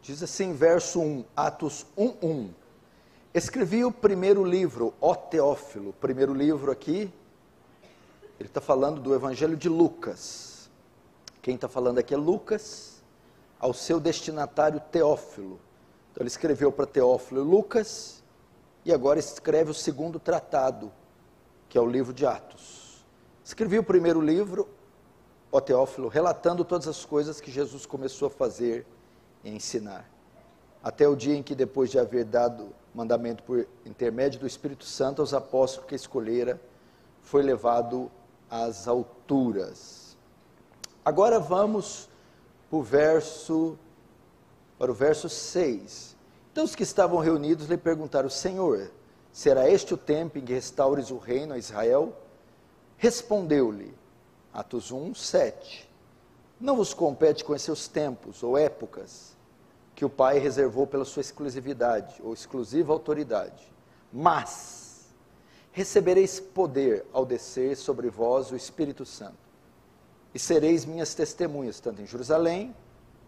Diz assim, verso 1, Atos 1:1. Escrevi o primeiro livro, ó Teófilo. O primeiro livro aqui, ele está falando do Evangelho de Lucas. Quem está falando aqui é Lucas, ao seu destinatário Teófilo. Então ele escreveu para Teófilo e Lucas, e agora escreve o segundo tratado, que é o livro de Atos. Escrevi o primeiro livro, ó Teófilo, relatando todas as coisas que Jesus começou a fazer e ensinar, até o dia em que, depois de haver dado mandamento por intermédio do Espírito Santo aos apóstolos que escolhera, foi levado às alturas. Agora vamos para o verso 6. Então os que estavam reunidos lhe perguntaram, Senhor, será este o tempo em que restaures o reino a Israel? Respondeu-lhe, Atos 1:7, não vos compete conhecer os tempos ou épocas que o Pai reservou pela sua exclusividade ou exclusiva autoridade, mas recebereis poder ao descer sobre vós o Espírito Santo, e sereis minhas testemunhas, tanto em Jerusalém,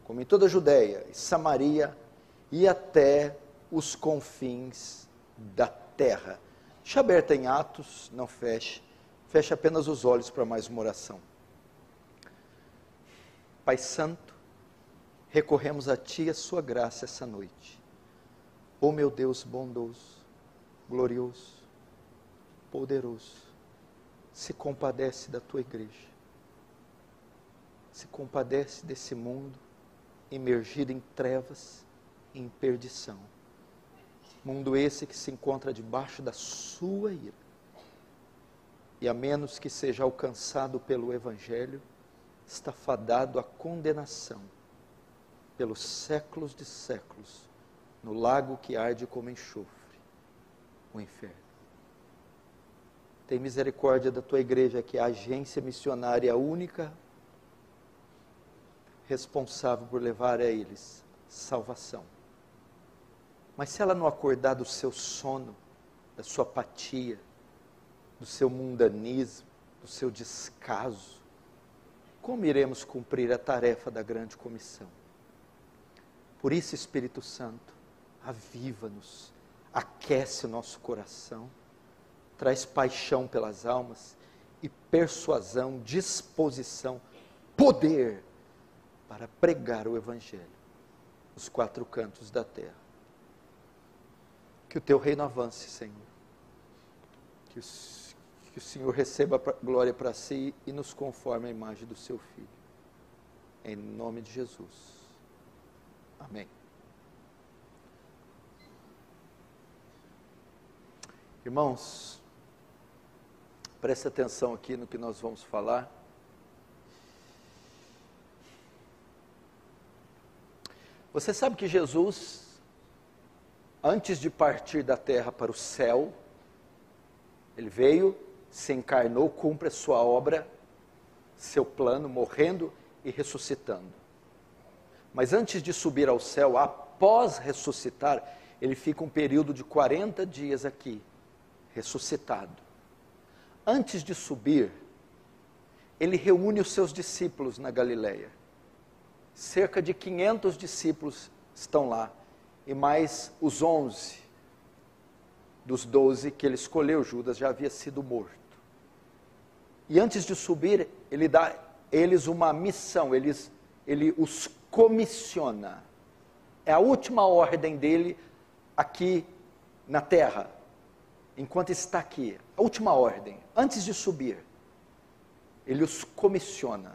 como em toda a Judéia e Samaria, e até os confins da terra. Deixa aberta em Atos, não feche, feche apenas os olhos para mais uma oração. Pai Santo, recorremos a Ti e a Sua graça essa noite. Ó meu Deus bondoso, glorioso, poderoso, se compadece da Tua igreja. Se compadece desse mundo imergido em trevas e em perdição. Mundo esse que se encontra debaixo da Sua ira. E a menos que seja alcançado pelo Evangelho, está fadado à condenação pelos séculos de séculos, no lago que arde como enxofre, o inferno. Tem misericórdia da Tua igreja, que é a agência missionária única, responsável por levar a eles salvação. Mas se ela não acordar do seu sono, da sua apatia, do seu mundanismo, do seu descaso, como iremos cumprir a tarefa da grande comissão? Por isso, Espírito Santo, aviva-nos, aquece o nosso coração, traz paixão pelas almas e persuasão, disposição, poder para pregar o Evangelho nos quatro cantos da terra. Que o Teu reino avance, Senhor. Que o Senhor receba a glória para si e nos conforme a imagem do Seu Filho. Em nome de Jesus. Amém. Irmãos, preste atenção aqui no que nós vamos falar. Você sabe que Jesus, antes de partir da terra para o céu, Ele veio, se encarnou, cumpre a sua obra, seu plano, morrendo e ressuscitando. Mas antes de subir ao céu, após ressuscitar, Ele fica um período de 40 dias aqui, ressuscitado. Antes de subir, Ele reúne os seus discípulos na Galileia. Cerca de 500 discípulos estão lá, e mais os 11 dos 12 que Ele escolheu. Judas já havia sido morto. E antes de subir, Ele dá a eles uma missão, Ele os comissiona. É a última ordem dele aqui na terra, enquanto está aqui. A última ordem, antes de subir, Ele os comissiona.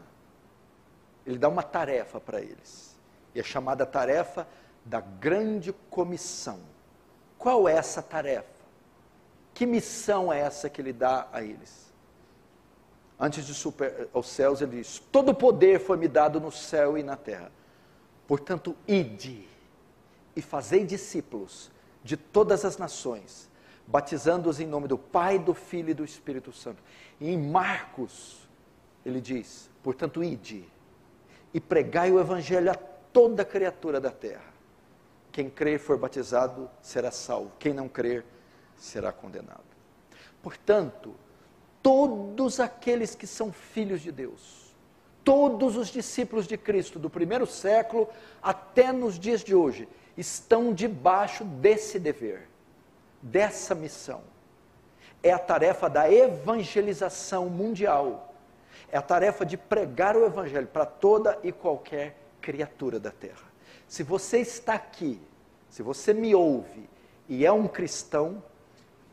Ele dá uma tarefa para eles, e é chamada tarefa da grande comissão. Qual é essa tarefa? Que missão é essa que Ele dá a eles? Antes de subir aos céus, Ele diz, todo poder foi me dado no céu e na terra. Portanto, ide e fazei discípulos de todas as nações, batizando-os em nome do Pai, do Filho e do Espírito Santo. E em Marcos, Ele diz, portanto, ide e pregai o Evangelho a toda criatura da terra. Quem crer e for batizado será salvo. Quem não crer será condenado. Portanto, todos aqueles que são filhos de Deus, Todos os discípulos de Cristo, do primeiro século até nos dias de hoje, estão debaixo desse dever, dessa missão. É a tarefa da evangelização mundial. É a tarefa de pregar o evangelho para toda e qualquer criatura da terra. Se você está aqui, se você me ouve e é um cristão,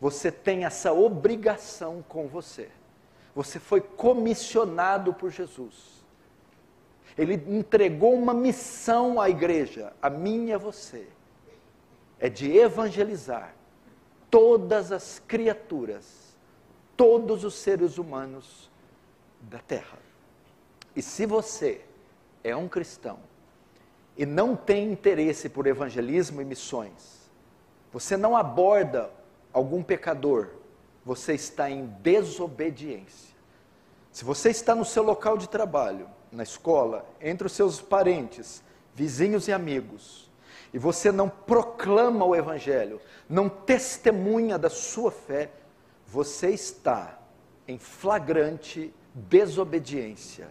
você tem essa obrigação com você. Você foi comissionado por Jesus. Ele entregou uma missão à igreja, a mim e a você. É de evangelizar todas as criaturas, todos os seres humanos da terra. E se você é um cristão e não tem interesse por evangelismo e missões, você não aborda algum pecador, você está em desobediência. Se você está no seu local de trabalho, na escola, entre os seus parentes, vizinhos e amigos, e você não proclama o evangelho, não testemunha da sua fé, você está em flagrante desobediência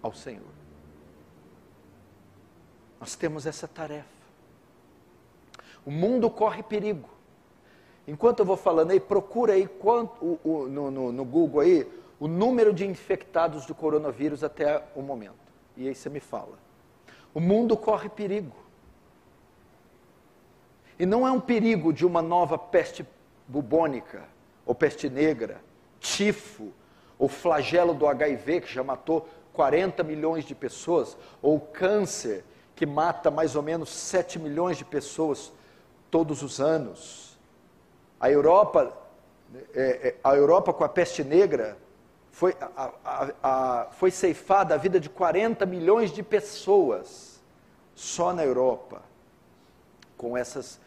ao Senhor. Nós temos essa tarefa. O mundo corre perigo. Enquanto eu vou falando aí, procura aí no Google aí, o número de infectados do coronavírus até o momento. E aí você me fala. O mundo corre perigo. E não é um perigo de uma nova peste bubônica, ou peste negra, tifo, ou flagelo do HIV, que já matou 40 milhões de pessoas, ou câncer, que mata mais ou menos 7 milhões de pessoas todos os anos. A Europa com a peste negra, foi ceifada a vida de 40 milhões de pessoas, só na Europa, com esses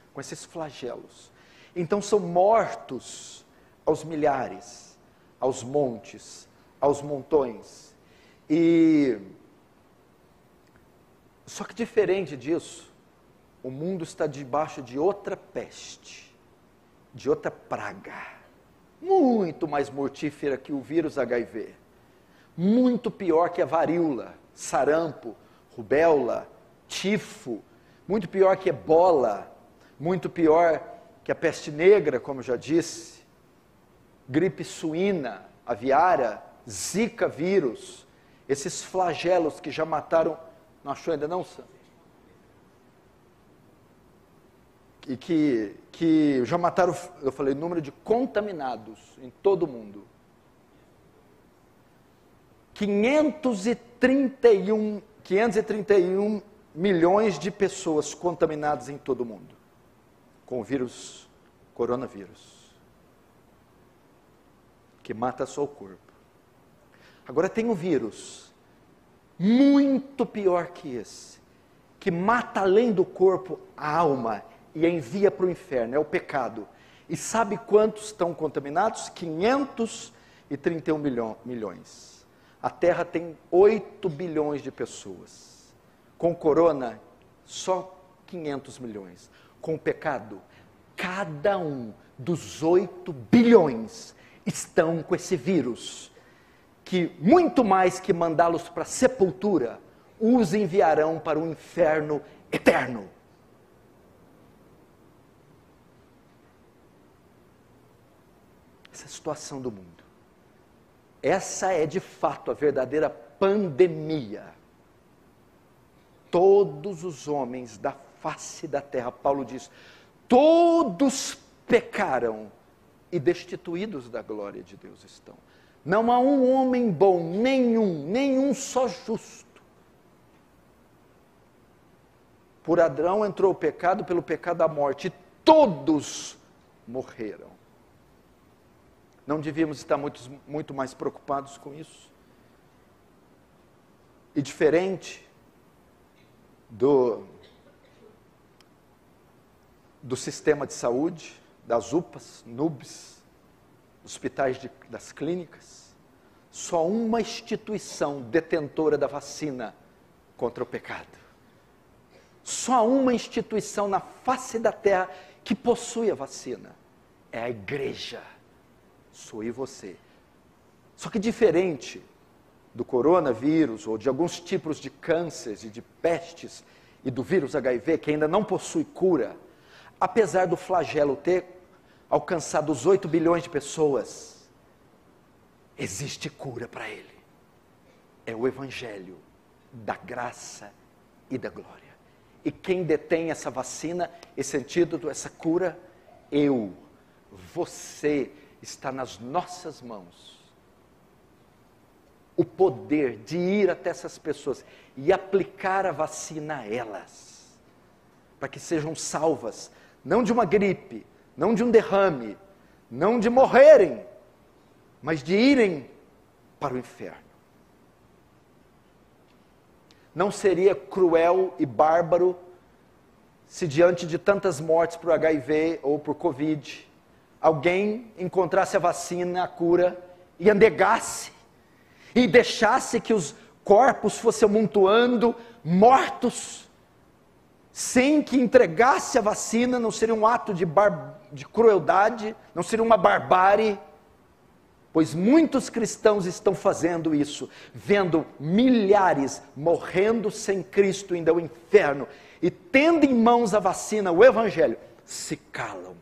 flagelos. Então são mortos aos milhares, aos montes, aos montões. Só que diferente disso, o mundo está debaixo de outra peste, de outra praga, muito mais mortífera que o vírus HIV, muito pior que a varíola, sarampo, rubéola, tifo, muito pior que ebola, muito pior que a peste negra, como já disse, gripe suína, aviária, zika vírus, esses flagelos que já mataram, não achou ainda não, Sam? E que já mataram, eu falei, o número de contaminados em todo o mundo. 531 milhões de pessoas contaminadas em todo o mundo com o vírus, coronavírus, que mata só o corpo. Agora tem um vírus muito pior que esse, que mata além do corpo a alma e envia para o inferno, é o pecado. E sabe quantos estão contaminados? 531 milhões. A Terra tem 8 bilhões de pessoas. Com corona, só 500 milhões. Com o pecado, cada um dos 8 bilhões estão com esse vírus, que muito mais que mandá-los para a sepultura, os enviarão para o inferno eterno. Essa é a situação do mundo. Essa é de fato a verdadeira pandemia. Todos os homens da face da terra, Paulo diz, todos pecaram e destituídos da glória de Deus estão. Não há um homem bom, nenhum só justo. Por Adão entrou o pecado, pelo pecado a morte, e todos morreram. Não devíamos estar muito mais preocupados com isso? E diferente do sistema de saúde, das UPAs, NUBs, hospitais das clínicas, só uma instituição detentora da vacina contra o pecado. Só uma instituição na face da terra que possui a vacina. É a igreja. Sou eu e você. Só que diferente do coronavírus, ou de alguns tipos de cânceres e de pestes, e do vírus HIV, que ainda não possui cura, apesar do flagelo ter alcançado os 8 bilhões de pessoas, existe cura para ele. É o Evangelho da graça e da glória. E quem detém essa vacina, esse antídoto, essa cura? Eu, você, está nas nossas mãos. O poder de ir até essas pessoas e aplicar a vacina a elas, para que sejam salvas, não de uma gripe, não de um derrame, não de morrerem, mas de irem para o inferno. Não seria cruel e bárbaro se diante de tantas mortes por HIV ou por Covid, alguém encontrasse a vacina, a cura, e a negasse, e deixasse que os corpos fossem amontoando, mortos, sem que entregasse a vacina? Não seria um ato de crueldade? Não seria uma barbárie? Pois muitos cristãos estão fazendo isso, vendo milhares morrendo sem Cristo, indo ao inferno, e tendo em mãos a vacina, o Evangelho, se calam.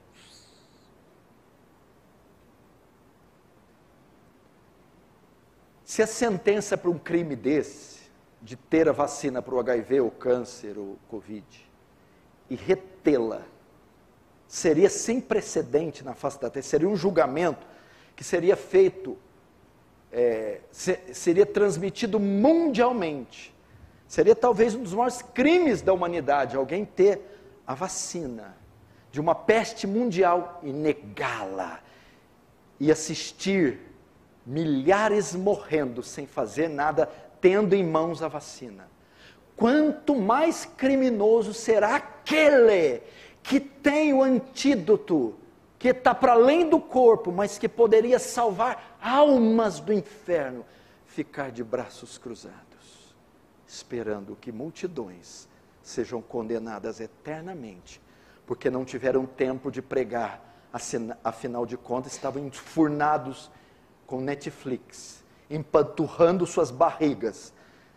Se a sentença para um crime desse, de ter a vacina para o HIV, ou câncer, ou Covid, e retê-la, seria sem precedente na face da terra, seria um julgamento que seria feito, seria transmitido mundialmente, seria talvez um dos maiores crimes da humanidade, alguém ter a vacina de uma peste mundial e negá-la, e assistir milhares morrendo sem fazer nada, tendo em mãos a vacina. Quanto mais criminoso será aquele que tem o antídoto, que está para além do corpo, mas que poderia salvar almas do inferno, ficar de braços cruzados, esperando que multidões sejam condenadas eternamente, porque não tiveram tempo de pregar, afinal de contas estavam enfurnados com Netflix, empanturrando suas barrigas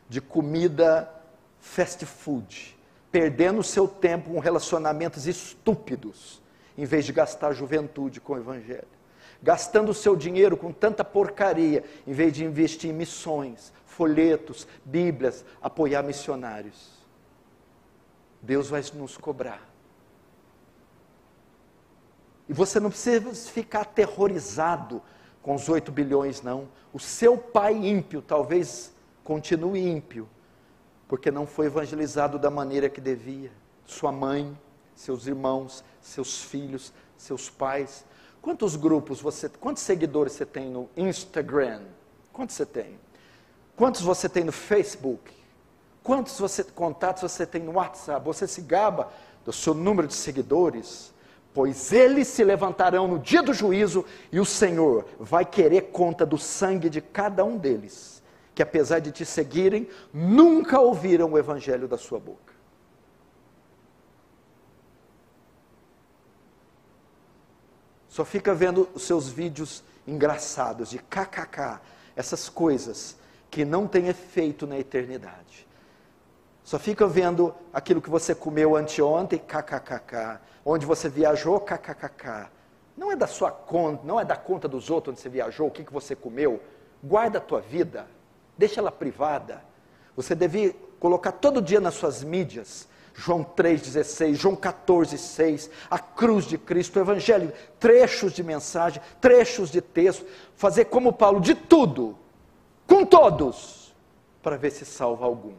de comida fast food, perdendo seu tempo com relacionamentos estúpidos, em vez de gastar juventude com o Evangelho, gastando o seu dinheiro com tanta porcaria, em vez de investir em missões, folhetos, bíblias, apoiar missionários. Deus vai nos cobrar. E você não precisa ficar aterrorizado com os 8 bilhões, não. O seu pai ímpio talvez continue ímpio, porque não foi evangelizado da maneira que devia. Sua mãe, seus irmãos, seus filhos, seus pais. Quantos seguidores você tem no Instagram? Quantos você tem? Quantos você tem no Facebook? Quantos contatos você tem no WhatsApp? Você se gaba do seu número de seguidores? Pois eles se levantarão no dia do juízo, e o Senhor vai querer conta do sangue de cada um deles, que apesar de te seguirem, nunca ouviram o Evangelho da sua boca. Só fica vendo os seus vídeos engraçados, de kkk, essas coisas que não têm efeito na eternidade. Só fica vendo aquilo que você comeu anteontem, kkkk, onde você viajou, kkkk. Não é da sua conta, não é da conta dos outros onde você viajou, o que você comeu. Guarda a tua vida, deixa ela privada. Você deve colocar todo dia nas suas mídias, João 3,16, João 14,6, a cruz de Cristo, o Evangelho, trechos de mensagem, trechos de texto, fazer como Paulo, de tudo, com todos, para ver se salva alguns.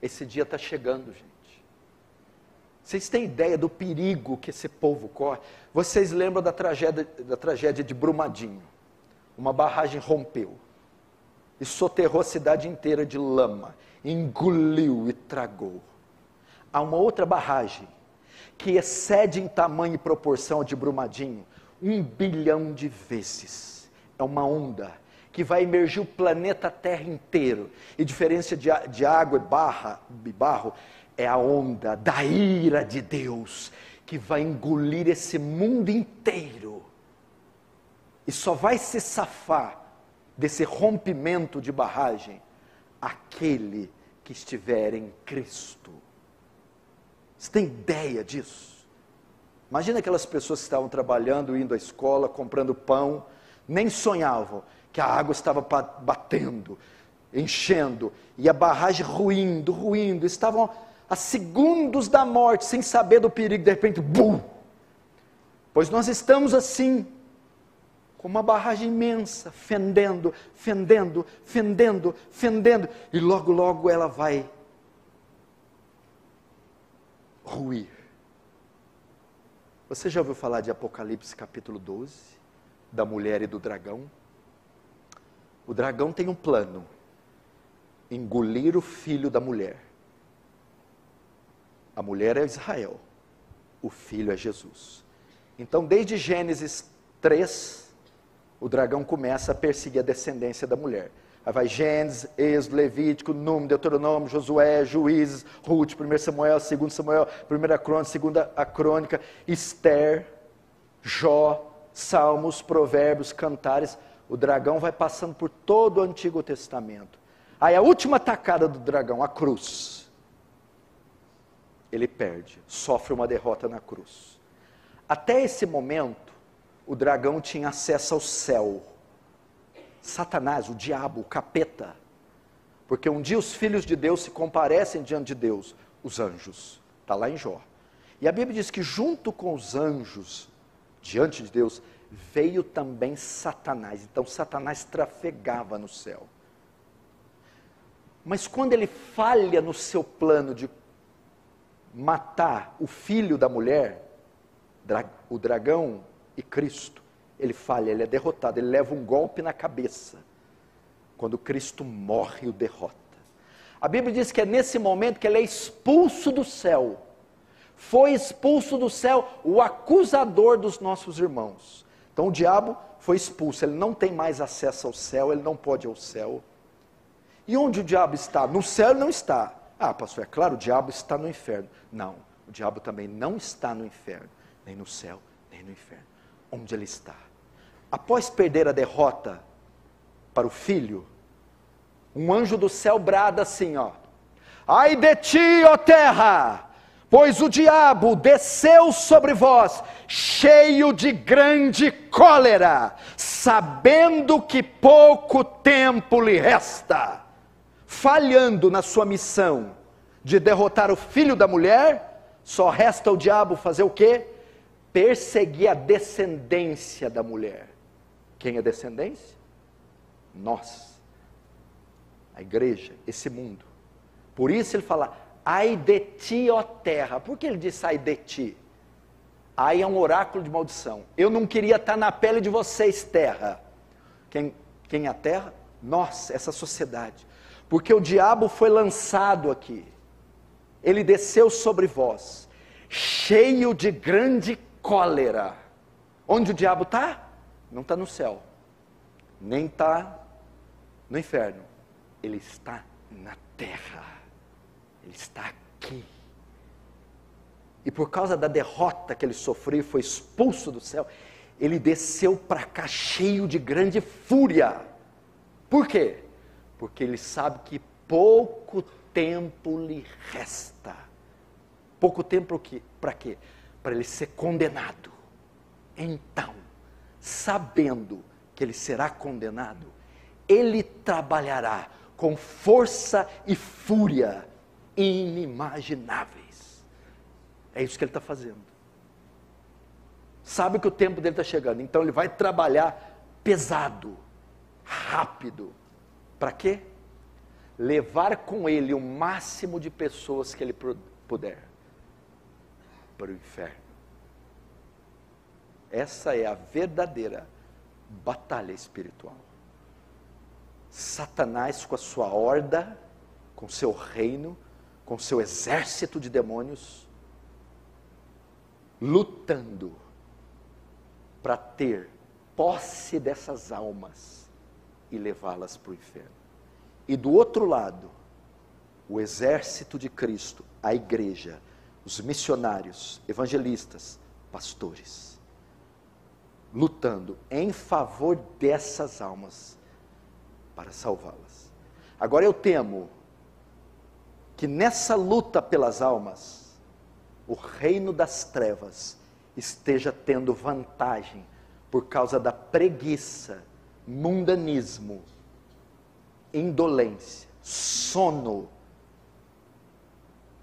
Esse dia está chegando, gente. Vocês têm ideia do perigo que esse povo corre? Vocês lembram da tragédia de Brumadinho? Uma barragem rompeu e soterrou a cidade inteira de lama, engoliu e tragou. Há uma outra barragem que excede em tamanho e proporção a de Brumadinho 1 bilhão de vezes. É uma onda que vai emergir o planeta Terra inteiro. E diferença de água e barro é a onda da ira de Deus, que vai engolir esse mundo inteiro. E só vai se safar desse rompimento de barragem aquele que estiver em Cristo. Você tem ideia disso? Imagina aquelas pessoas que estavam trabalhando, indo à escola, comprando pão, nem sonhavam que a água estava batendo, enchendo, e a barragem ruindo, estavam a segundos da morte, sem saber do perigo, de repente, bum! Pois nós estamos assim, com uma barragem imensa, fendendo, e logo ela vai ruir. Você já ouviu falar de Apocalipse capítulo 12, da mulher e do dragão? O dragão tem um plano: engolir o filho da mulher. A mulher é Israel, o filho é Jesus. Então, desde Gênesis 3, o dragão começa a perseguir a descendência da mulher. Aí vai Gênesis, Êxodo, Levítico, Número, Deuteronômio, Josué, Juízes, Ruth, 1 Samuel, 2 Samuel, 1 Crônica, 2 Crônica, Esther, Jó, Salmos, Provérbios, Cantares. O dragão vai passando por todo o Antigo Testamento. Aí a última atacada do dragão, a cruz. Ele perde, sofre uma derrota na cruz. Até esse momento, o dragão tinha acesso ao céu. Satanás, o diabo, o capeta. Porque um dia os filhos de Deus se comparecem diante de Deus, os anjos. Está lá em Jó. E a Bíblia diz que junto com os anjos, diante de Deus, veio também Satanás. Então Satanás trafegava no céu. Mas quando ele falha no seu plano de matar o filho da mulher, o dragão e Cristo, ele falha, ele é derrotado, ele leva um golpe na cabeça. Quando Cristo morre, o derrota. A Bíblia diz que é nesse momento que ele é expulso do céu. Foi expulso do céu o acusador dos nossos irmãos. Então o diabo foi expulso, ele não tem mais acesso ao céu, ele não pode ir ao céu. E onde o diabo está? No céu ele não está. Ah, pastor, é claro, o diabo está no inferno. Não, o diabo também não está no inferno, nem no céu, nem no inferno. Onde ele está? Após perder a derrota para o filho, um anjo do céu brada assim, ó: ai de ti, ó terra, pois o diabo desceu sobre vós, cheio de grande cólera, sabendo que pouco tempo lhe resta. Falhando na sua missão de derrotar o filho da mulher, só resta ao diabo fazer o quê? Perseguir a descendência da mulher. Quem é descendência? Nós. A igreja, esse mundo. Por isso ele fala: ai de ti, ó terra. Por que ele diz ai de ti? Ai é um oráculo de maldição. Eu não queria estar na pele de vocês, terra. Quem é a terra? Nós, essa sociedade. Porque o diabo foi lançado aqui. Ele desceu sobre vós, cheio de grande cólera. Onde o diabo está? Não está no céu, nem está no inferno. Ele está na terra. Ele está aqui. E por causa da derrota que ele sofreu, foi expulso do céu, ele desceu para cá cheio de grande fúria. Por quê? Porque ele sabe que pouco tempo lhe resta. Pouco tempo para quê? Para ele ser condenado. Então, sabendo que ele será condenado, ele trabalhará com força e fúria inimagináveis. É isso que ele está fazendo. Sabe que o tempo dele está chegando, então ele vai trabalhar pesado, rápido. Para quê? Levar com ele o máximo de pessoas que ele puder para o inferno. Essa é a verdadeira batalha espiritual. Satanás com a sua horda, com seu reino, com seu exército de demônios, lutando para ter posse dessas almas e levá-las para o inferno. E do outro lado, o exército de Cristo, a igreja, os missionários, evangelistas, pastores, lutando em favor dessas almas, para salvá-las. Agora eu temo que nessa luta pelas almas, o reino das trevas esteja tendo vantagem por causa da preguiça, mundanismo, indolência, sono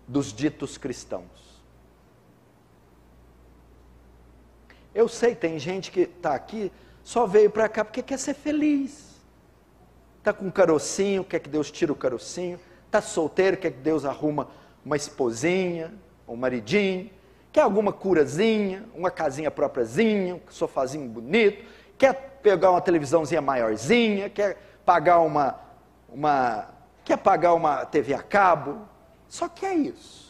dos ditos cristãos. Eu sei, tem gente que está aqui, só veio para cá porque quer ser feliz. Está com um carocinho, quer que Deus tire o carocinho. Está solteiro, quer que Deus arruma uma esposinha, um maridinho. Quer alguma curazinha, uma casinha própriazinha, um sofazinho bonito. Quer pegar uma televisãozinha maiorzinha, quer pagar quer pagar uma TV a cabo. Só quer isso.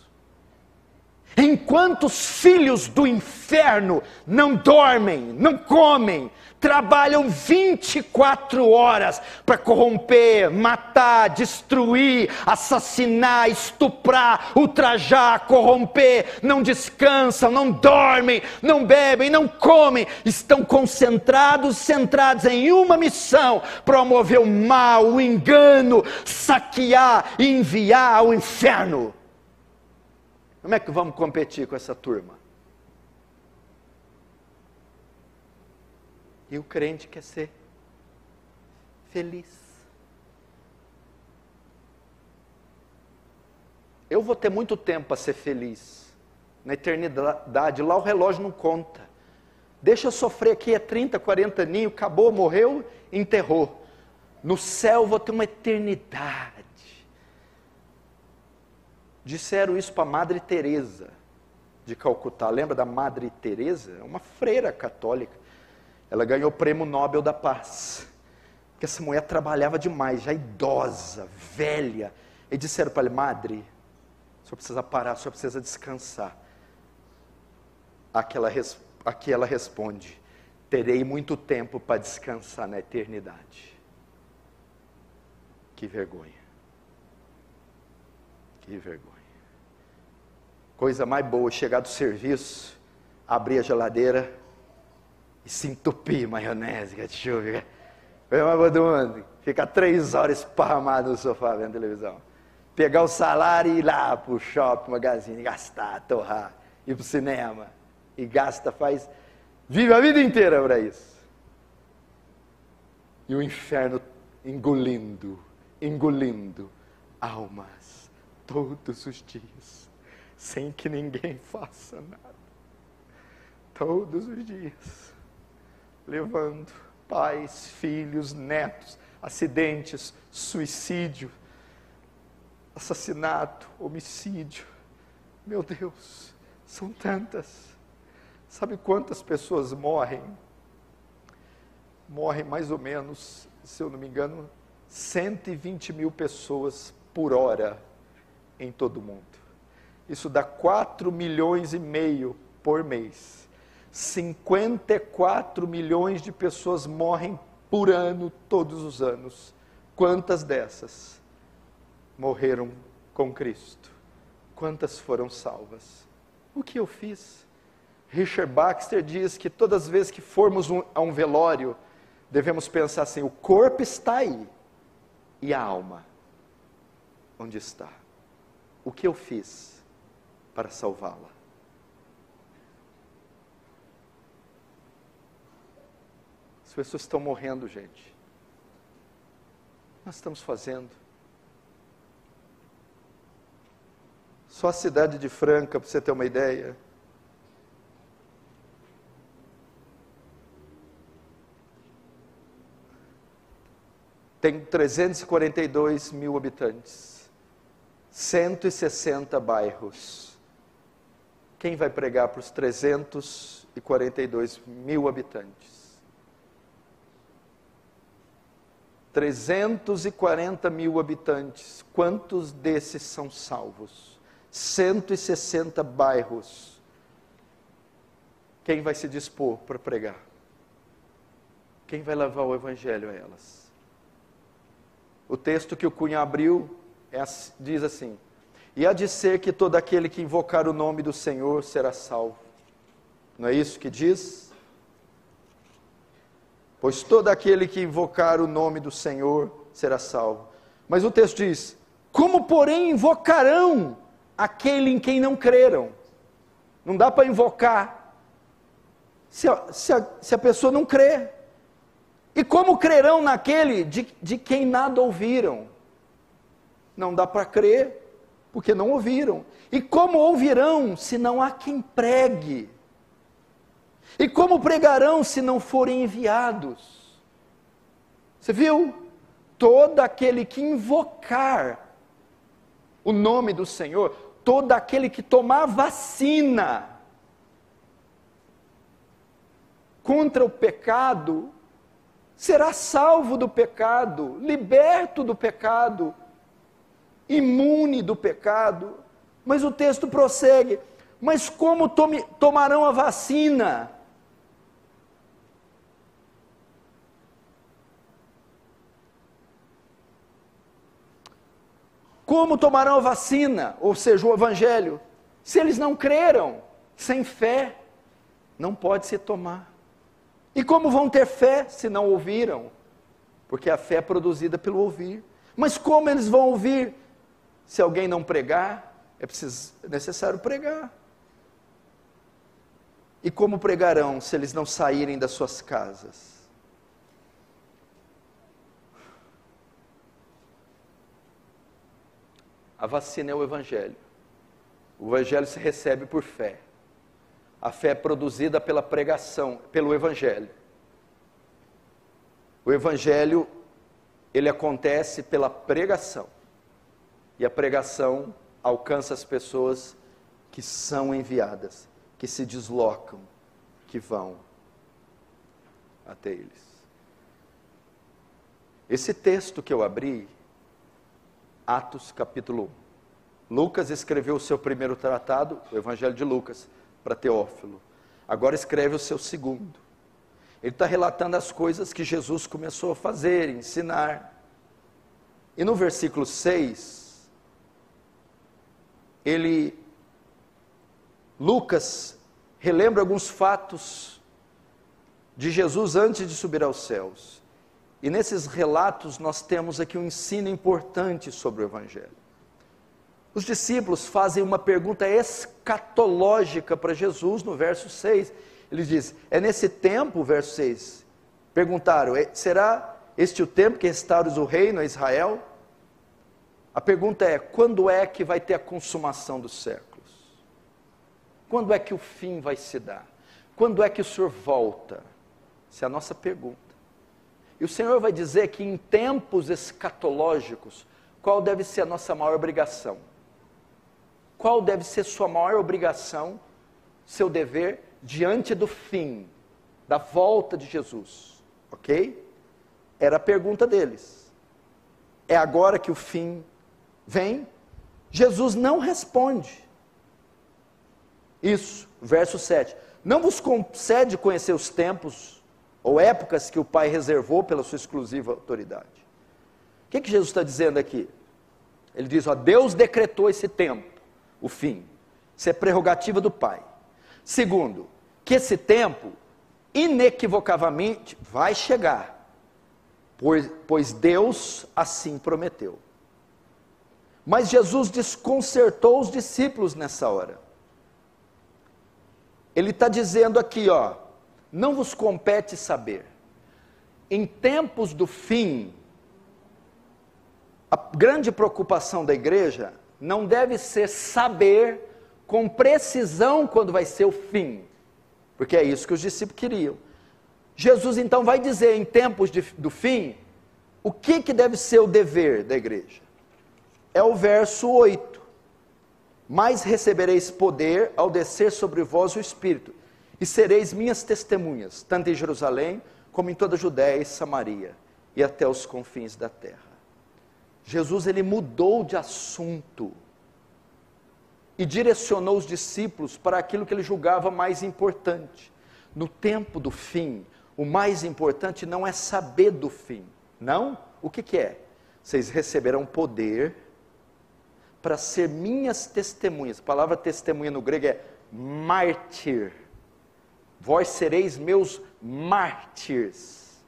Enquanto os filhos do inferno não dormem, não comem, trabalham 24 horas para corromper, matar, destruir, assassinar, estuprar, ultrajar, corromper, não descansam, não dormem, não bebem, não comem, estão concentrados, centrados em uma missão: promover o mal, o engano, saquear e enviar ao inferno. Como é que vamos competir com essa turma? E o crente quer ser feliz. Eu vou ter muito tempo para ser feliz. Na eternidade, lá o relógio não conta. Deixa eu sofrer aqui, 30, 40 aninhos, acabou, morreu, enterrou. No céu eu vou ter uma eternidade. Disseram isso para Madre Teresa de Calcutá. Lembra da Madre Teresa? É uma freira católica. Ela ganhou o Prêmio Nobel da Paz. Porque essa mulher trabalhava demais, já idosa, velha. E disseram para ela: Madre, o senhor precisa parar, o senhor precisa descansar. Aqui ela responde: terei muito tempo para descansar na eternidade. Que vergonha. Que vergonha. Coisa mais boa, chegar do serviço, abrir a geladeira e se entupir maionese, ketchup. Coisa mais boa do mundo. Ficar 3 horas esparramado no sofá vendo televisão. Pegar o salário e ir lá pro shopping, magazine, gastar, torrar, ir pro cinema. E gasta, vive a vida inteira para isso. E o inferno engolindo almas todos os dias, sem que ninguém faça nada. Todos os dias, levando pais, filhos, netos, acidentes, suicídio, assassinato, homicídio. Meu Deus, são tantas. Sabe quantas pessoas morrem? Morrem mais ou menos, se eu não me engano, 120 mil pessoas por hora em todo o mundo. Isso dá 4,5 milhões por mês. 54 milhões de pessoas morrem por ano, todos os anos. Quantas dessas morreram com Cristo? Quantas foram salvas? O que eu fiz? Richard Baxter diz que todas as vezes que formos a um velório, devemos pensar assim: o corpo está aí, e a alma, onde está? O que eu fiz para salvá-la? As pessoas estão morrendo, gente. Nós estamos fazendo. Só a cidade de Franca, para você ter uma ideia, tem 342 mil habitantes, 160 bairros. Quem vai pregar para os 342 mil habitantes? 340 mil habitantes, quantos desses são salvos? 160 bairros. Quem vai se dispor para pregar? Quem vai levar o evangelho a elas? O texto que o Cunha abriu diz assim: e há de ser que todo aquele que invocar o nome do Senhor será salvo. Não é isso que diz? pois todo aquele que invocar o nome do Senhor será salvo. Mas o texto diz: como porém invocarão aquele em quem não creram? Não dá para invocar se a pessoa não crê. E como crerão naquele de quem nada ouviram? Não dá para crer, porque não ouviram. E como ouvirão se não há quem pregue? E como pregarão se não forem enviados? Você viu? Todo aquele que invocar o nome do Senhor, todo aquele que tomar vacina contra o pecado, será salvo do pecado, liberto do pecado, imune do pecado. Mas o texto prossegue: mas como tomarão a vacina? Como tomarão a vacina, ou seja, o evangelho, se eles não creram? Sem fé, não pode se tomar. E como vão ter fé se não ouviram? Porque a fé é produzida pelo ouvir. Mas como eles vão ouvir se alguém não pregar? É necessário pregar. E como pregarão se eles não saírem das suas casas? A vacina é o evangelho. O evangelho se recebe por fé. A fé é produzida pela pregação, pelo evangelho. O evangelho, ele acontece pela pregação. E a pregação alcança as pessoas que são enviadas, que se deslocam, que vão até eles. Esse texto que eu abri, Atos capítulo 1. Lucas escreveu o seu primeiro tratado, o Evangelho de Lucas, para Teófilo. Agora escreve o seu segundo. Ele está relatando as coisas que Jesus começou a fazer, ensinar. E no versículo 6, Lucas relembra alguns fatos de Jesus antes de subir aos céus. E nesses relatos nós temos aqui um ensino importante sobre o Evangelho. Os discípulos fazem uma pergunta escatológica para Jesus no verso 6. Ele diz: é nesse tempo, verso 6, perguntaram: será este o tempo que restauras o reino a Israel? A pergunta é: quando é que vai ter a consumação dos séculos? Quando é que o fim vai se dar? Quando é que o Senhor volta? Essa é a nossa pergunta. E o Senhor vai dizer que em tempos escatológicos, qual deve ser a nossa maior obrigação? Qual deve ser sua maior obrigação, seu dever, diante do fim, da volta de Jesus? Ok? Era a pergunta deles. É agora que o fim vem? Jesus não responde. Isso, verso 7. Não vos concede conhecer os tempos ou épocas que o Pai reservou pela sua exclusiva autoridade. O que Jesus está dizendo aqui? Ele diz: ó, Deus decretou esse tempo, o fim. Isso é prerrogativa do Pai. Segundo, que esse tempo, inequivocavelmente, vai chegar, pois Deus assim prometeu. Mas Jesus desconcertou os discípulos nessa hora. Ele está dizendo aqui, ó, não vos compete saber. Em tempos do fim, a grande preocupação da igreja não deve ser saber com precisão quando vai ser o fim, porque é isso que os discípulos queriam. Jesus então vai dizer em tempos do fim, o que deve ser o dever da igreja. É o verso 8. Mas recebereis poder ao descer sobre vós o Espírito, e sereis minhas testemunhas, tanto em Jerusalém, como em toda a Judéia e Samaria, e até os confins da terra. Jesus, ele mudou de assunto, e direcionou os discípulos para aquilo que ele julgava mais importante. No tempo do fim, o mais importante não é saber do fim, não? O que é? Vocês receberão poder para ser minhas testemunhas. A palavra testemunha no grego é mártir. Vós sereis meus mártires.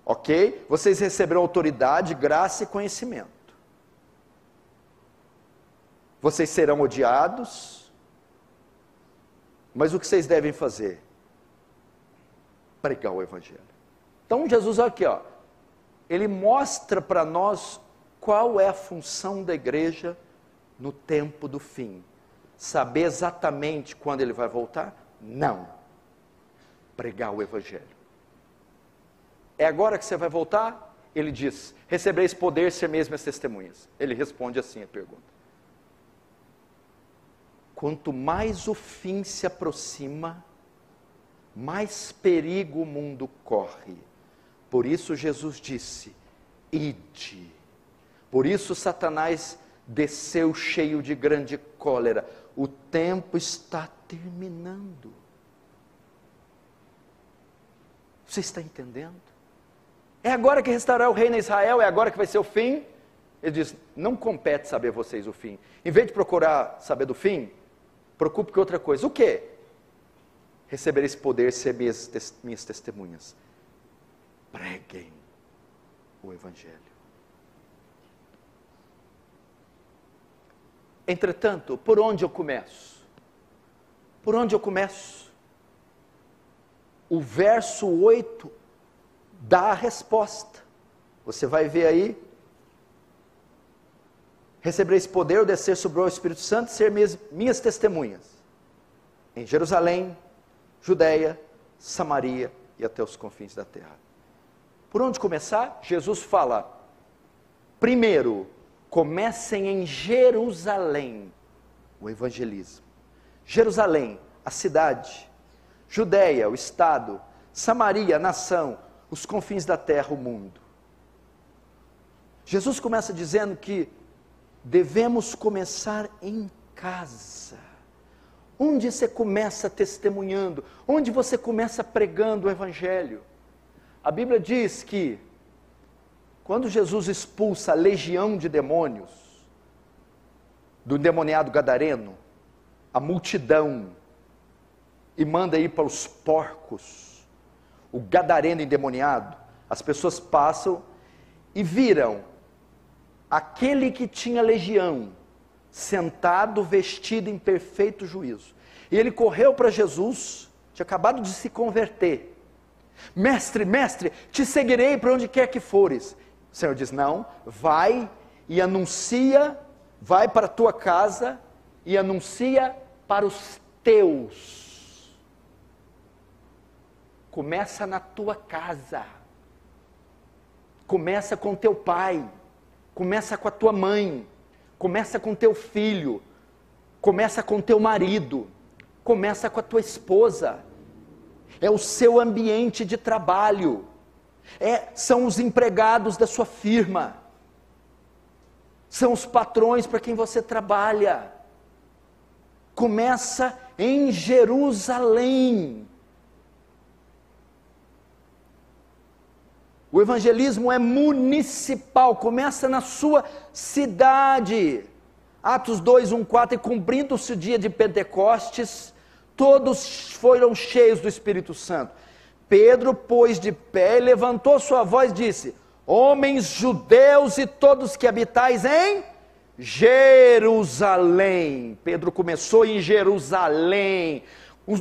Ok? Vocês receberão autoridade, graça e conhecimento. Vocês serão odiados, mas o que vocês devem fazer? Pregar o Evangelho. Então Jesus aqui, ó, ele mostra para nós qual é a função da igreja no tempo do fim. Saber exatamente quando ele vai voltar? Não. Pregar o Evangelho. É agora que você vai voltar? Ele diz, recebereis poder, ser mesmo as testemunhas. Ele responde assim a pergunta. Quanto mais o fim se aproxima, mais perigo o mundo corre. Por isso Jesus disse, ide. Por isso Satanás desceu cheio de grande cólera. O tempo está terminando. Você está entendendo? É agora que restaurar o reino em Israel, é agora que vai ser o fim. Ele diz, não compete saber vocês o fim. Em vez de procurar saber do fim, preocupe com outra coisa. O quê? Receber esse poder, ser minhas testemunhas. Preguem o Evangelho. Entretanto, por onde eu começo? Por onde eu começo? O verso 8 dá a resposta. Você vai ver aí. Recebereis poder, ou descer sobre o Espírito Santo, ser minhas testemunhas. Em Jerusalém, Judeia, Samaria e até os confins da terra. Por onde começar? Jesus fala, primeiro, comecem em Jerusalém, o evangelismo. Jerusalém, a cidade. Judeia, o estado. Samaria, a nação. Os confins da terra, o mundo. Jesus começa dizendo que devemos começar em casa. Onde você começa testemunhando? Onde você começa pregando o Evangelho? A Bíblia diz que, quando Jesus expulsa a legião de demônios, do endemoniado gadareno, a multidão, e manda ir para os porcos, o gadareno endemoniado, as pessoas passam e viram aquele que tinha legião, sentado, vestido em perfeito juízo. E ele correu para Jesus, tinha acabado de se converter. Mestre, mestre, te seguirei para onde quer que fores. O Senhor diz, não, vai e anuncia, vai para a tua casa e anuncia para os teus. Começa na tua casa. Começa com teu pai. Começa com a tua mãe. Começa com teu filho. Começa com teu marido. Começa com a tua esposa. É o seu ambiente de trabalho. São os empregados da sua firma. São os patrões para quem você trabalha. Começa em Jerusalém. O evangelismo é municipal, começa na sua cidade. Atos 2, 1, 4, e cumprindo-se o dia de Pentecostes, todos foram cheios do Espírito Santo. Pedro pôs de pé, levantou sua voz e disse, homens judeus e todos que habitais em Jerusalém. Pedro começou em Jerusalém,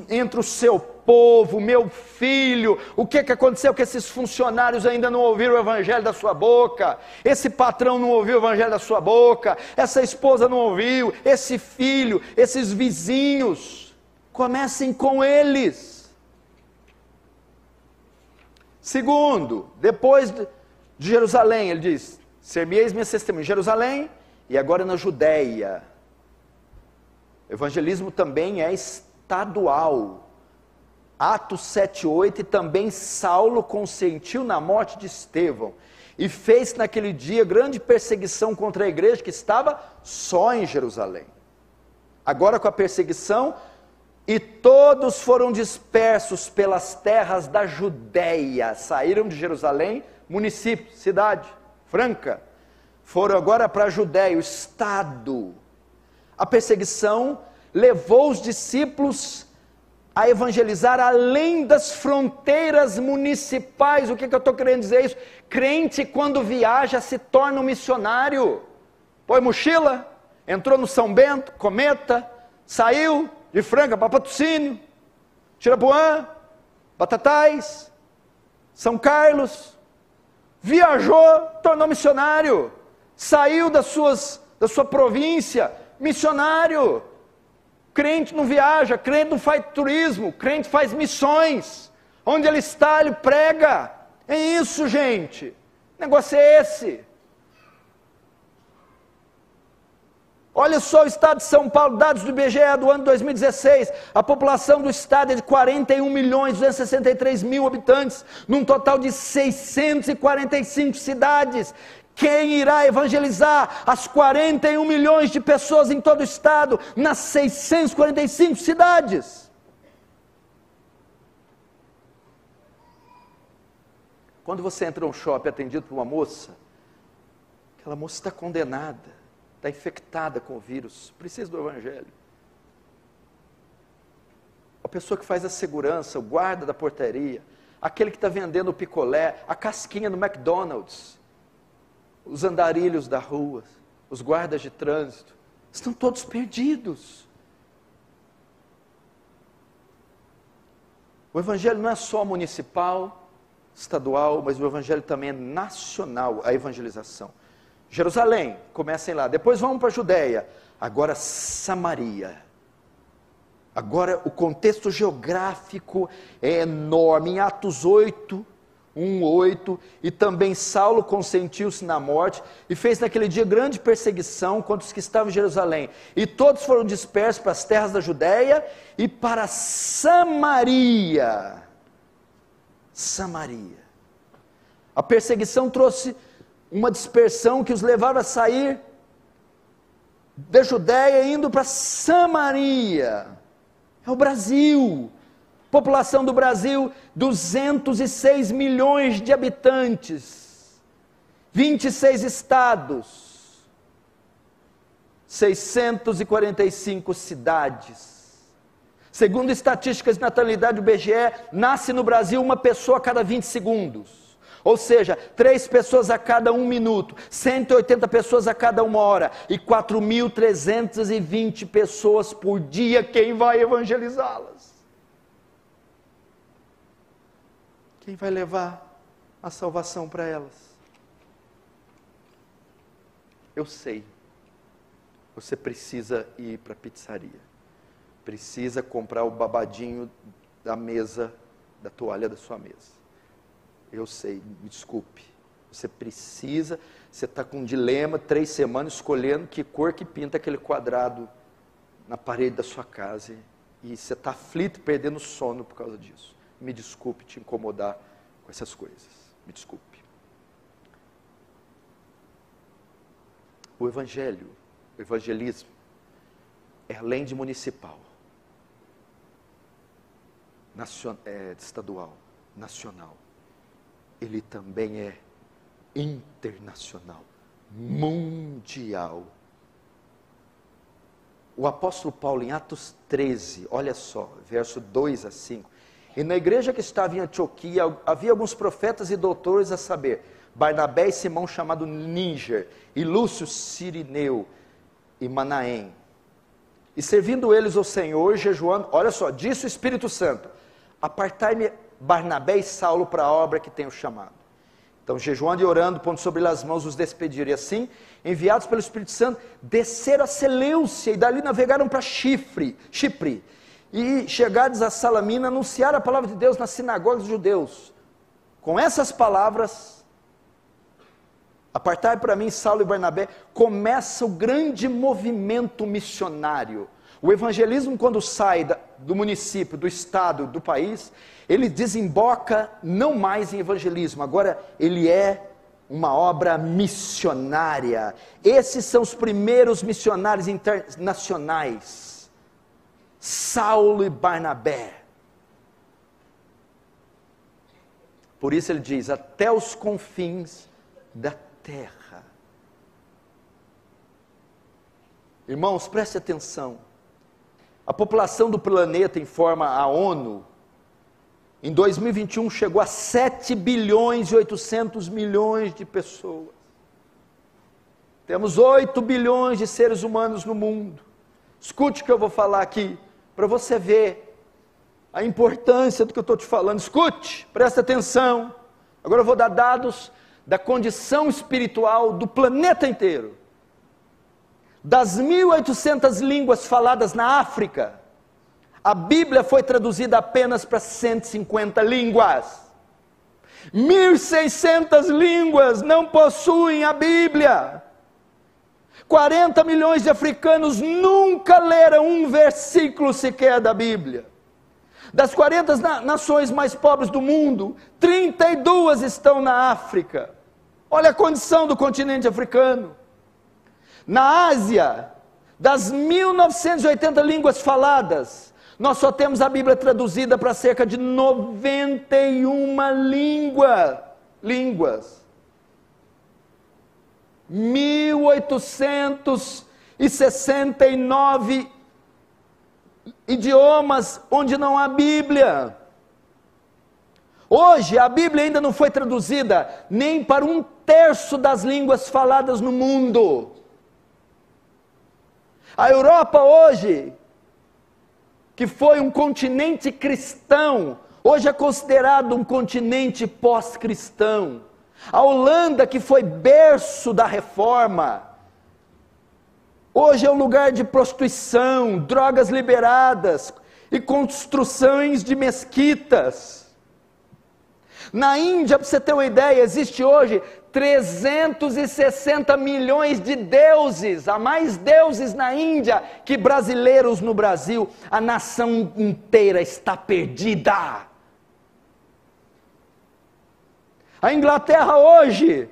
entre o seu povo, meu filho. O que aconteceu? Que esses funcionários ainda não ouviram o evangelho da sua boca, esse patrão não ouviu o evangelho da sua boca, essa esposa não ouviu, esse filho, esses vizinhos. Comecem com eles. Segundo, depois de Jerusalém, ele diz, ser-me-eis minhas testemunhas, Jerusalém e agora na Judeia. O evangelismo também é estadual. Atos 7, 8, e também Saulo consentiu na morte de Estevão, e fez naquele dia grande perseguição contra a igreja que estava só em Jerusalém. Agora com a perseguição, e todos foram dispersos pelas terras da Judeia, saíram de Jerusalém, município, cidade, franca, foram agora para a Judeia, o estado. A perseguição levou os discípulos a evangelizar além das fronteiras municipais. O que eu estou querendo dizer isso? Crente, quando viaja, se torna um missionário. Põe mochila, entrou no São Bento, Cometa, saiu de Franca para Patrocínio, Tirapuã, Batatais, São Carlos, viajou, tornou missionário, saiu da sua província, missionário. Crente não viaja, crente não faz turismo, crente faz missões. Onde ele está, ele prega. É isso, gente. O negócio é esse. Olha só o estado de São Paulo, dados do IBGE do ano 2016. A população do estado é de 41.263.000 habitantes, num total de 645 cidades. Quem irá evangelizar as 41 milhões de pessoas em todo o estado, nas 645 cidades? Quando você entra num shopping atendido por uma moça, aquela moça está condenada, está infectada com o vírus, precisa do evangelho. A pessoa que faz a segurança, o guarda da portaria, aquele que está vendendo o picolé, a casquinha no McDonald's, os andarilhos da rua, os guardas de trânsito, estão todos perdidos. O evangelho não é só municipal, estadual, mas o evangelho também é nacional, a evangelização. Jerusalém, comecem lá, depois vamos para a Judéia, agora Samaria. Agora o contexto geográfico é enorme. Em Atos 8, 1:8, e também Saulo consentiu-se na morte, e fez naquele dia grande perseguição contra os que estavam em Jerusalém, e todos foram dispersos para as terras da Judéia, e para Samaria. Samaria. A perseguição trouxe uma dispersão que os levava a sair da Judéia, indo para Samaria. É o Brasil. População do Brasil, 206 milhões de habitantes, 26 estados, 645 cidades. Segundo estatísticas de natalidade do IBGE, nasce no Brasil uma pessoa a cada 20 segundos. Ou seja, 3 pessoas a cada 1 minuto, 180 pessoas a cada 1 hora, e 4.320 pessoas por dia. Quem vai evangelizá-las? Quem vai levar a salvação para elas? Eu sei, você precisa ir para a pizzaria, precisa comprar o babadinho da mesa, da toalha da sua mesa. Eu sei, me desculpe, você está com um dilema, 3 semanas escolhendo que cor que pinta aquele quadrado na parede da sua casa, e você está aflito, perdendo sono por causa disso. Me desculpe te incomodar com essas coisas, me desculpe. O evangelho, o evangelismo, é além de municipal, estadual, nacional, ele também é internacional, mundial. O apóstolo Paulo, em Atos 13, olha só, verso 2 a 5, e na igreja que estava em Antioquia, havia alguns profetas e doutores, a saber, Barnabé e Simão chamado Níger, e Lúcio Cirineu e Manaém. E servindo eles ao Senhor, jejuando, olha só, disse o Espírito Santo, apartai-me Barnabé e Saulo para a obra que tenho chamado. Então, jejuando e orando, pondo sobre eles as mãos, os despediram. E assim, enviados pelo Espírito Santo, desceram a Seleucia, e dali navegaram para Chipre, e chegados a Salamina, anunciaram a palavra de Deus nas sinagogas dos judeus. Com essas palavras, apartai para mim Saulo e Barnabé, começa o grande movimento missionário. O evangelismo, quando sai do município, do estado, do país, ele desemboca não mais em evangelismo, agora ele é uma obra missionária. Esses são os primeiros missionários internacionais, Saulo e Barnabé. Por isso ele diz, até os confins da terra. Irmãos, preste atenção. A população do planeta, informa a ONU, em 2021 chegou a 7 bilhões e 800 milhões de pessoas. Temos 8 bilhões de seres humanos no mundo. Escute o que eu vou falar aqui, para você ver a importância do que eu estou te falando. Escute, presta atenção. Agora eu vou dar dados da condição espiritual do planeta inteiro. Das 1.800 línguas faladas na África, a Bíblia foi traduzida apenas para 150 línguas. 1.600 línguas não possuem a Bíblia. 40 milhões de africanos nunca leram um versículo sequer da Bíblia. Das 40 nações mais pobres do mundo, 32 estão na África. Olha a condição do continente africano. Na Ásia, das 1.980 línguas faladas, nós só temos a Bíblia traduzida para cerca de 91 línguas. 1.869 idiomas onde não há Bíblia. Hoje a Bíblia ainda não foi traduzida nem para 1/3 das línguas faladas no mundo. A Europa hoje, que foi um continente cristão, hoje é considerado um continente pós-cristão. A Holanda, que foi berço da reforma, hoje é um lugar de prostituição, drogas liberadas e construções de mesquitas. Na Índia, para você ter uma ideia, existe hoje 360 milhões de deuses, há mais deuses na Índia que brasileiros no Brasil. A nação inteira está perdida. A Inglaterra hoje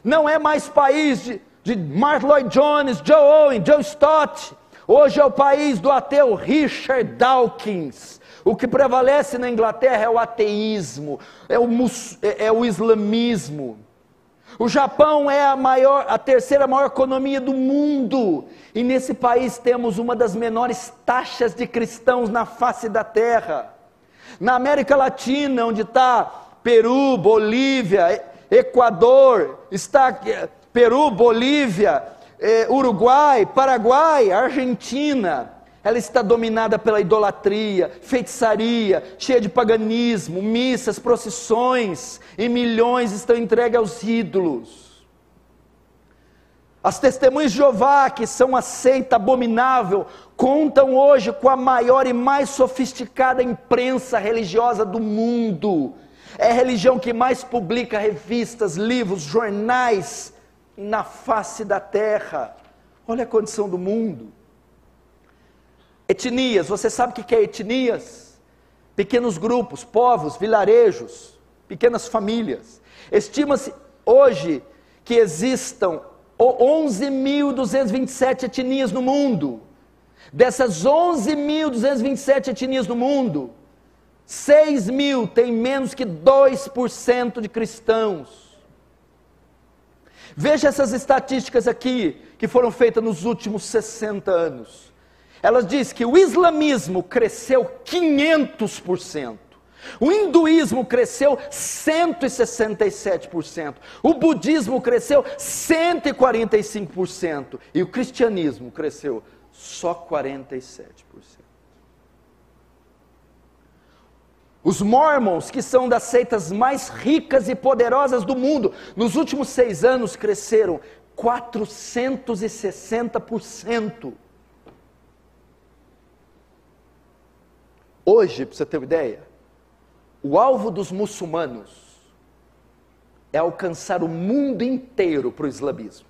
não é mais país de Martyn Lloyd-Jones, Joe Owen, Joe Stott. Hoje é o país do ateu Richard Dawkins. O que prevalece na Inglaterra é o ateísmo, é o islamismo. O Japão é a terceira maior economia do mundo, e nesse país temos uma das menores taxas de cristãos na face da terra. Na América Latina, onde está Peru, Bolívia, Equador, está Peru, Bolívia, Uruguai, Paraguai, Argentina, ela está dominada pela idolatria, feitiçaria, cheia de paganismo, missas, procissões, e milhões estão entregues aos ídolos. As testemunhas de Jeová, que são uma seita abominável, contam hoje com a maior e mais sofisticada imprensa religiosa do mundo. É a religião que mais publica revistas, livros, jornais na face da terra. Olha a condição do mundo. Etnias, você sabe o que é etnias? Pequenos grupos, povos, vilarejos, pequenas famílias. Estima-se hoje que existam 11.227 etnias no mundo. Dessas 11.227 etnias no mundo, 6.000 têm menos que 2% de cristãos. Veja essas estatísticas aqui, que foram feitas nos últimos 60 anos. Elas dizem que o islamismo cresceu 500%. O hinduísmo cresceu 167%. O budismo cresceu 145%. E o cristianismo cresceu só 47%. Os mormons, que são das seitas mais ricas e poderosas do mundo, nos últimos 6 anos cresceram 460%. Hoje, para você ter uma ideia, o alvo dos muçulmanos é alcançar o mundo inteiro para o islamismo.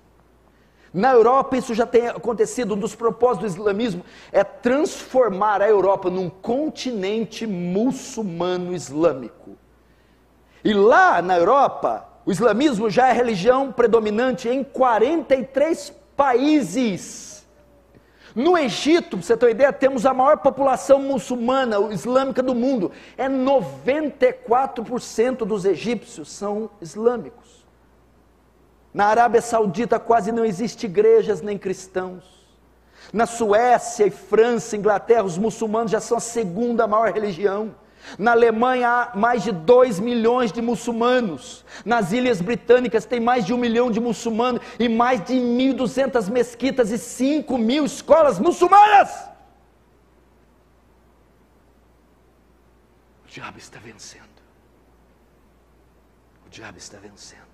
Na Europa isso já tem acontecido. Um dos propósitos do islamismo é transformar a Europa num continente muçulmano islâmico. E lá na Europa, o islamismo já é religião predominante em 43 países. No Egito, para você ter uma ideia, temos a maior população muçulmana, islâmica do mundo. 94% dos egípcios são islâmicos. Na Arábia Saudita quase não existe igrejas nem cristãos. Na Suécia e França, Inglaterra, os muçulmanos já são a segunda maior religião. Na Alemanha há mais de 2 milhões de muçulmanos. Nas Ilhas Britânicas tem mais de 1 milhão de muçulmanos e mais de 1.200 mesquitas e 5.000 escolas muçulmanas. O diabo está vencendo. O diabo está vencendo.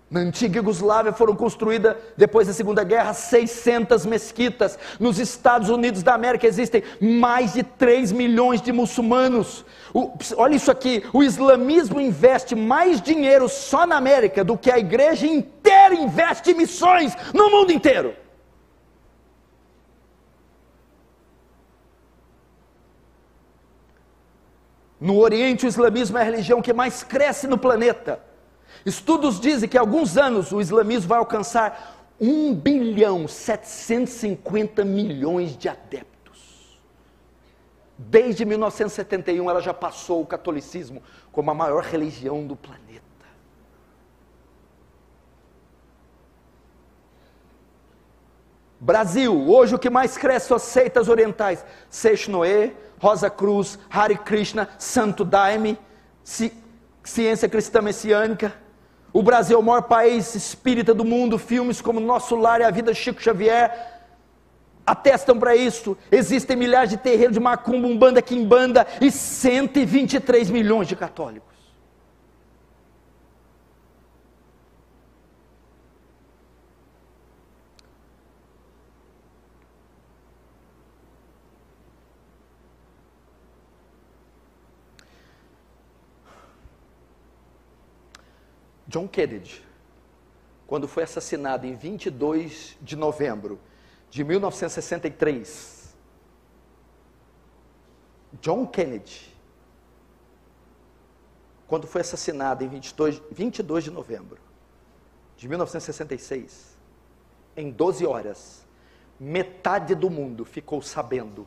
Na antiga Iugoslávia foram construídas, depois da Segunda Guerra, 600 mesquitas. Nos Estados Unidos da América existem mais de 3 milhões de muçulmanos. Olha isso aqui, o islamismo investe mais dinheiro só na América do que a igreja inteira investe em missões no mundo inteiro. No Oriente, o islamismo é a religião que mais cresce no planeta. Estudos dizem que em alguns anos o islamismo vai alcançar 1.750.000.000 de adeptos. Desde 1971 ela já passou o catolicismo como a maior religião do planeta. Brasil, hoje o que mais cresce são as seitas orientais. Seixo Noé, Rosa Cruz, Hare Krishna, Santo Daime, Ciência Cristã Messiânica. O Brasil é o maior país espírita do mundo. Filmes como Nosso Lar e a Vida de Chico Xavier atestam para isso. Existem milhares de terreiros de macumba, umbanda, quimbanda e 123 milhões de católicos. John Kennedy, quando foi assassinado em 22 de novembro de 1963, John Kennedy, quando foi assassinado em 22 de novembro de 1966, em 12 horas, metade do mundo ficou sabendo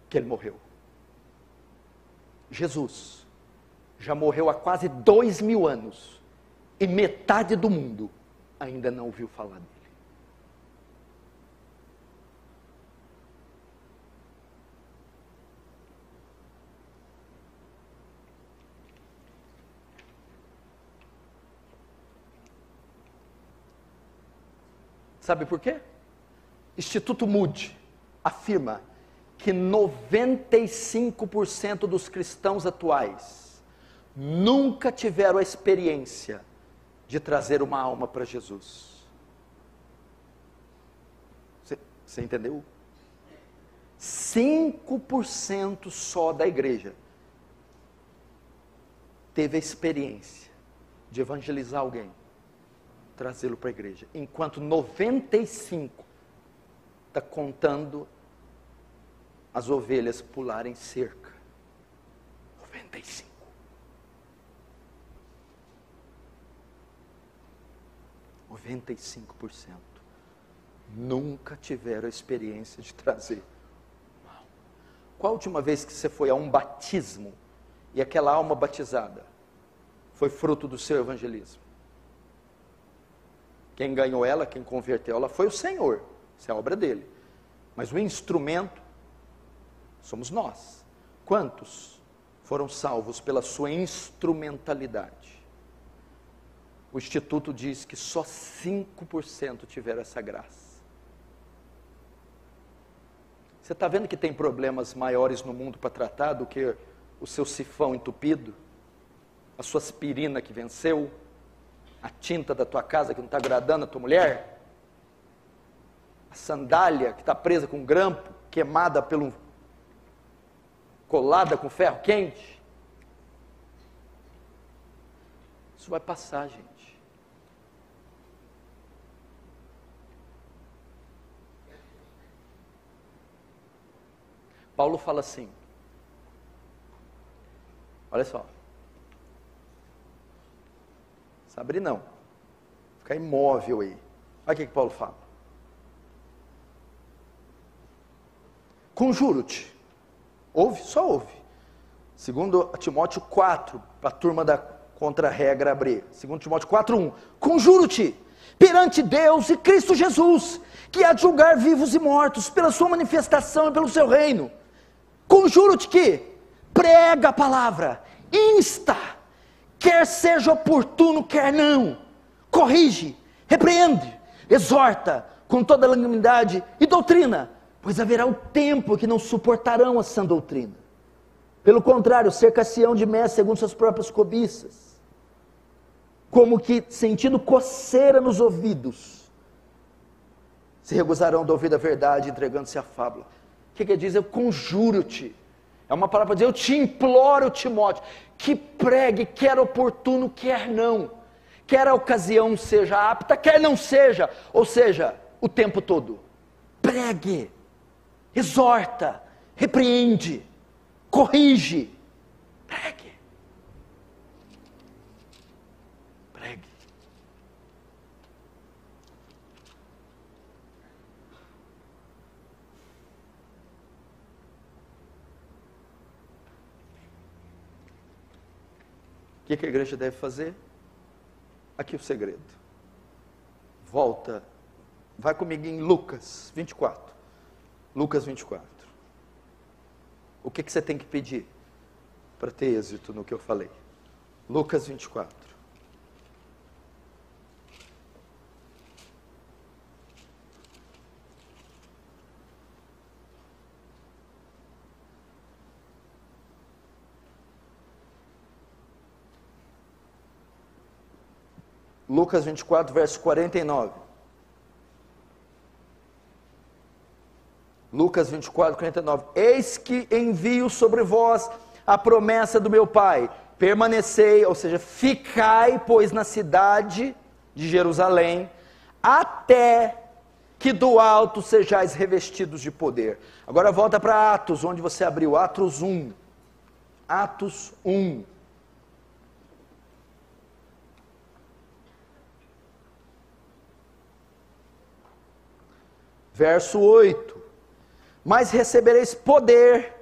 que ele morreu. Jesus já morreu há quase 2.000 anos e metade do mundo ainda não ouviu falar dele. Sabe por quê? Instituto Moody afirma que 95% dos cristãos atuais nunca tiveram a experiência de trazer uma alma para Jesus. Você entendeu? 5% só da igreja teve a experiência de evangelizar alguém, trazê-lo para a igreja, enquanto 95% está contando as ovelhas pularem cerca. 95%. Nunca tiveram a experiência de trazer uma alma. Qual a última vez que você foi a um batismo e aquela alma batizada foi fruto do seu evangelismo? Quem ganhou ela, quem converteu ela foi o Senhor, isso é a obra dele, mas o instrumento somos nós. Quantos foram salvos pela sua instrumentalidade? O Instituto diz que só 5% tiveram essa graça. Você está vendo que tem problemas maiores no mundo para tratar do que o seu sifão entupido? A sua aspirina que venceu? A tinta da tua casa que não está agradando a tua mulher? A sandália que está presa com grampo, queimada colada com ferro quente? Isso vai passar, gente. Paulo fala assim, olha só, Sabre não, ficar imóvel aí, olha o que Paulo fala, conjuro-te, ouve, só ouve, segundo Timóteo 4, para a turma da contra a regra abrir. 2 Timóteo 4:1. Conjuro-te perante Deus e Cristo Jesus, que há de julgar vivos e mortos, pela sua manifestação e pelo seu reino. Conjuro-te que prega a palavra, insta, quer seja oportuno, quer não, corrige, repreende, exorta, com toda longanimidade e doutrina, pois haverá o tempo que não suportarão a sã doutrina. Pelo contrário, cercar-se-ão de mestres segundo suas próprias cobiças, como que sentindo coceira nos ouvidos, se recusarão de ouvir a verdade, entregando-se à fábula. O que diz? Eu conjuro-te. É uma palavra para dizer, eu te imploro, Timóteo, que pregue, quer oportuno, quer não. Quer a ocasião seja apta, quer não seja. Ou seja, o tempo todo. Pregue, exorta, repreende, corrige. Pregue. Pregue. O que a igreja deve fazer? Aqui o segredo. Volta, vai comigo em Lucas 24. Lucas 24. O que você tem que pedir para ter êxito no que eu falei? Lucas 24. Lucas 24, verso 49. Lucas 24, 49. Eis que envio sobre vós a promessa do meu Pai. Permanecei, ou seja, ficai, pois, na cidade de Jerusalém, até que do alto sejais revestidos de poder. Agora volta para Atos, onde você abriu, Atos 1. Atos 1. Verso 8, mas recebereis poder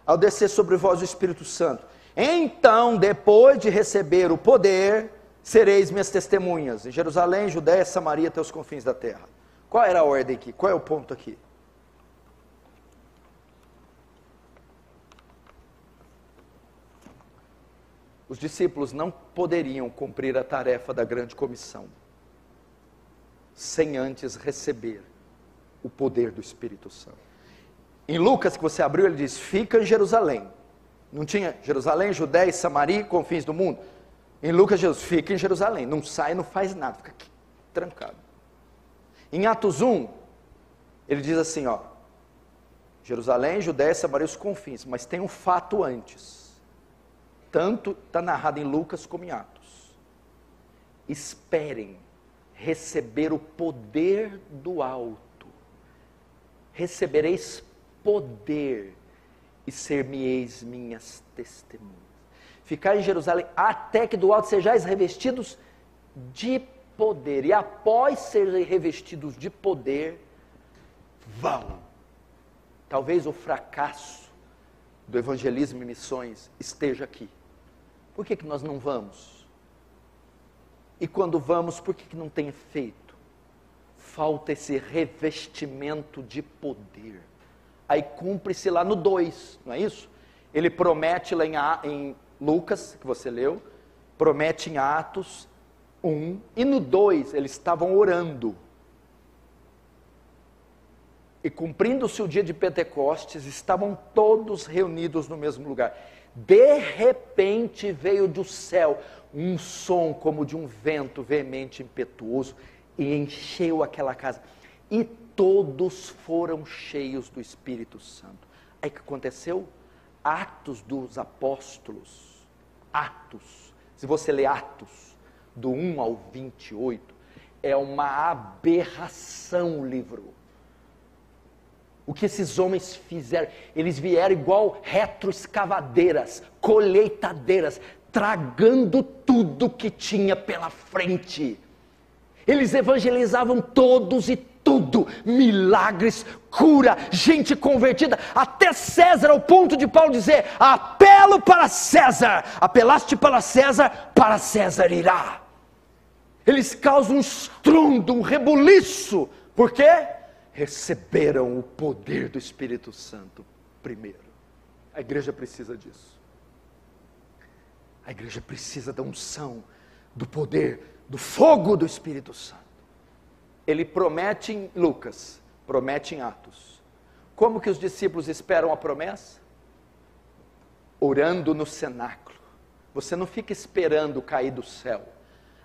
ao descer sobre vós o Espírito Santo. Então, depois de receber o poder, sereis minhas testemunhas, em Jerusalém, Judéia, Samaria, até os confins da terra. Qual era a ordem aqui? Qual é o ponto aqui? Os discípulos não poderiam cumprir a tarefa da grande comissão, sem antes receber o poder do Espírito Santo. Em Lucas, que você abriu, ele diz, fica em Jerusalém. Não tinha Jerusalém, Judéia, Samaria, confins do mundo. Em Lucas, Jesus, fica em Jerusalém. Não sai, não faz nada, fica aqui, trancado. Em Atos 1, ele diz assim, ó, Jerusalém, Judéia, Samaria, os confins. Mas tem um fato antes. Tanto está narrado em Lucas como em Atos. Esperem receber o poder do alto. Recebereis poder e ser-me-eis minhas testemunhas. Ficai em Jerusalém até que do alto sejais revestidos de poder. E após serem revestidos de poder, vão. Talvez o fracasso do evangelismo e missões esteja aqui. Por que nós não vamos? E quando vamos, por que não tem feito? Falta esse revestimento de poder. Aí cumpre-se lá no 2, não é isso? Ele promete lá em Lucas, que você leu, promete em Atos 1, e no 2 eles estavam orando. E cumprindo-se o dia de Pentecostes, estavam todos reunidos no mesmo lugar. De repente veio do céu um som como de um vento veemente e impetuoso, e encheu aquela casa, e todos foram cheios do Espírito Santo. Aí o que aconteceu? Atos dos Apóstolos, Atos, se você ler Atos, do 1 ao 28, é uma aberração o livro. O que esses homens fizeram, eles vieram igual retroescavadeiras, colheitadeiras, tragando tudo que tinha pela frente. Eles evangelizavam todos e tudo, milagres, cura, gente convertida, até César, ao ponto de Paulo dizer: apelo para César, apelaste para César irá. Eles causam um estrondo, um rebuliço, por quê? Receberam o poder do Espírito Santo primeiro. A igreja precisa disso. A igreja precisa da unção, do poder, do fogo do Espírito Santo. Ele promete em Lucas, promete em Atos. Como que os discípulos esperam a promessa? Orando no cenáculo. Você não fica esperando cair do céu.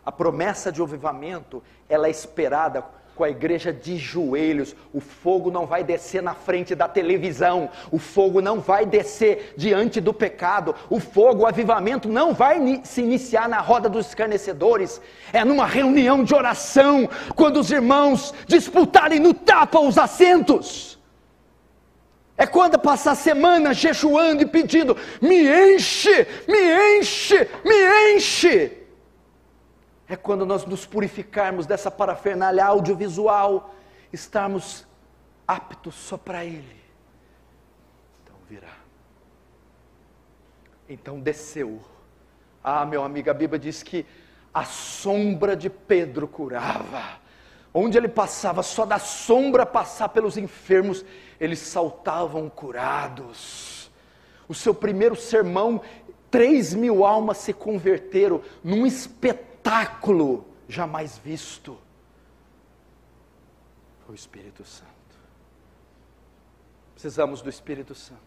A promessa de avivamento, ela é esperada com a igreja de joelhos. O fogo não vai descer na frente da televisão, o fogo não vai descer diante do pecado, o fogo, o avivamento não vai se iniciar na roda dos escarnecedores, é numa reunião de oração, quando os irmãos disputarem no tapa os assentos, é quando passar a semana jejuando e pedindo: me enche, me enche, me enche. É quando nós nos purificarmos dessa parafernália audiovisual, estarmos aptos só para Ele. Então virá. Então desceu. Ah, meu amigo, a Bíblia diz que a sombra de Pedro curava. Onde ele passava, só da sombra passar pelos enfermos, eles saltavam curados. O seu primeiro sermão, 3.000 almas se converteram num espetáculo jamais visto. Foi o Espírito Santo. Precisamos do Espírito Santo.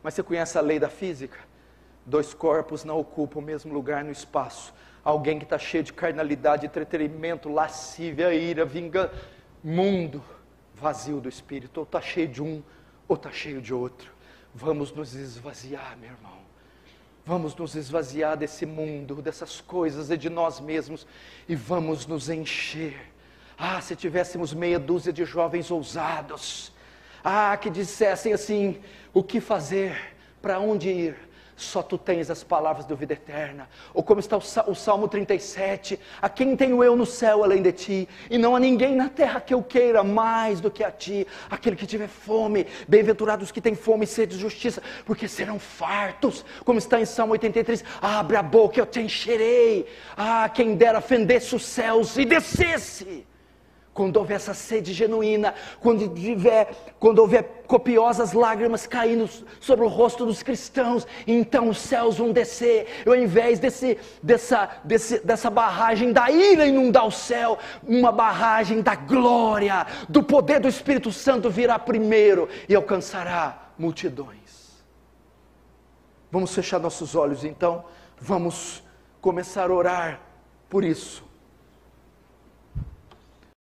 Mas você conhece a lei da física? 2 corpos não ocupam o mesmo lugar no espaço. Alguém que está cheio de carnalidade, entretenimento, lascívia, ira, vingança, mundo, vazio do Espírito, ou está cheio de um, ou está cheio de outro. Vamos nos esvaziar, meu irmão. Vamos nos esvaziar desse mundo, dessas coisas e de nós mesmos, e vamos nos encher. Ah, se tivéssemos meia dúzia de jovens ousados, que dissessem assim: o que fazer, para onde ir? Só tu tens as palavras da vida eterna. Ou como está o Salmo 37, a quem tenho eu no céu além de ti? E não há ninguém na terra que eu queira mais do que a ti. Aquele que tiver fome, bem-aventurados que têm fome e sede de justiça, porque serão fartos. Como está em Salmo 83, abre a boca, eu te encherei. Quem dera fendesse os céus e descesse. Quando houver essa sede genuína, quando houver copiosas lágrimas caindo sobre o rosto dos cristãos, então os céus vão descer, e ao invés dessa barragem da ira inundar o céu, uma barragem da glória, do poder do Espírito Santo virá primeiro e alcançará multidões. Vamos fechar nossos olhos então, vamos começar a orar por isso.